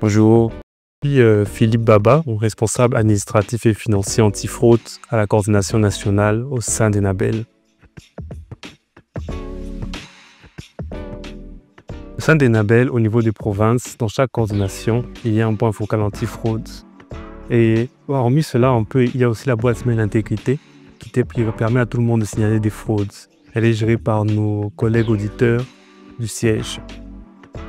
Bonjour, je suis Philippe Baba, responsable administratif et financier antifraude à la coordination nationale au sein d'Enabel. Au sein d'Enabel, au niveau des provinces, dans chaque coordination, il y a un point focal antifraude. Et hormis cela, il y a aussi la boîte mail intégrité qui permet à tout le monde de signaler des fraudes. Elle est gérée par nos collègues auditeurs du siège.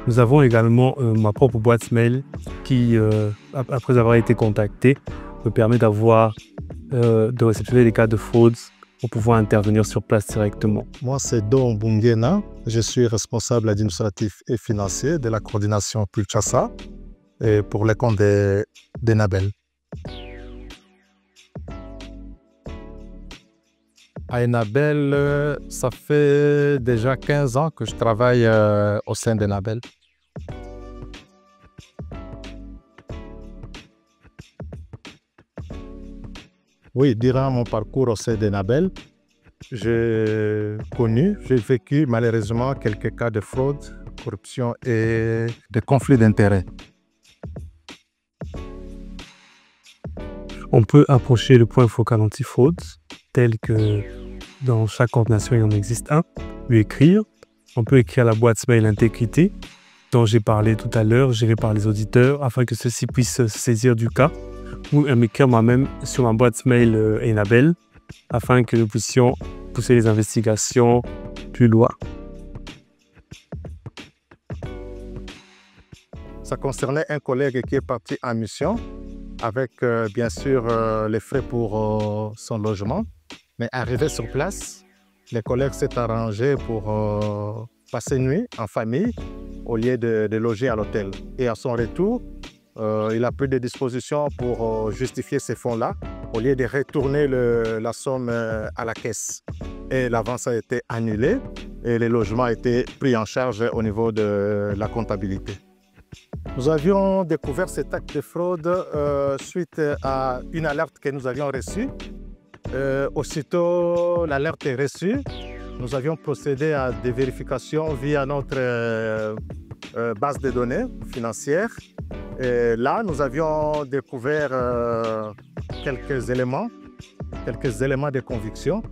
Nous avons également ma propre boîte mail qui, après avoir été contacté, me permet de réceptionner des cas de fraude pour pouvoir intervenir sur place directement. Moi, c'est Don Bungena. Je suis responsable administratif et financier de la coordination Pulchassa et pour les comptes d'Enabel. À Enabel, ça fait déjà 15 ans que je travaille au sein d'Enabel. Oui, durant mon parcours au sein d'Enabel, j'ai vécu malheureusement quelques cas de fraude, corruption et de conflits d'intérêts. On peut approcher le point focal antifraude, tel que dans chaque coordination il en existe un, lui écrire. On peut écrire la boîte mail intégrité dont j'ai parlé tout à l'heure, gérée par les auditeurs, afin que ceux-ci puissent se saisir du cas, ou m'écrire moi-même sur ma boîte mail Enabel, afin que nous puissions pousser les investigations plus loin. Ça concernait un collègue qui est parti en mission avec bien sûr les frais pour son logement. Mais arrivé sur place, les collègues s'est arrangé pour passer une nuit en famille au lieu de loger à l'hôtel. Et à son retour, il a pris des dispositions pour justifier ces fonds-là au lieu de retourner la somme à la caisse. Et l'avance a été annulée et les logements a été pris en charge au niveau de la comptabilité. Nous avions découvert cet acte de fraude suite à une alerte que nous avions reçue. Aussitôt l'alerte est reçue, nous avions procédé à des vérifications via notre base de données financières. Et là, nous avions découvert quelques éléments de conviction.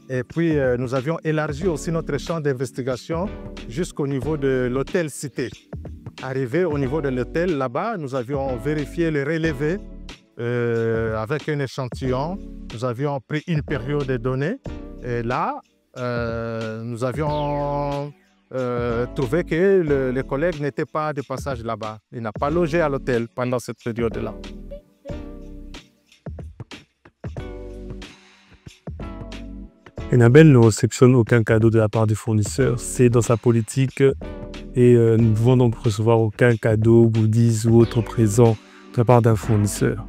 Et puis, nous avions élargi aussi notre champ d'investigation jusqu'au niveau de l'hôtel Cité. Arrivé au niveau de l'hôtel, là-bas, nous avions vérifié les relevés avec un échantillon. Nous avions pris une période de données. Et là, nous avions trouvé que le collègue n'était pas de passage là-bas. Il n'a pas logé à l'hôtel pendant cette période-là. Enabel ne réceptionne aucun cadeau de la part du fournisseur. C'est dans sa politique et nous ne pouvons donc recevoir aucun cadeau, goodies ou autre présent de la part d'un fournisseur.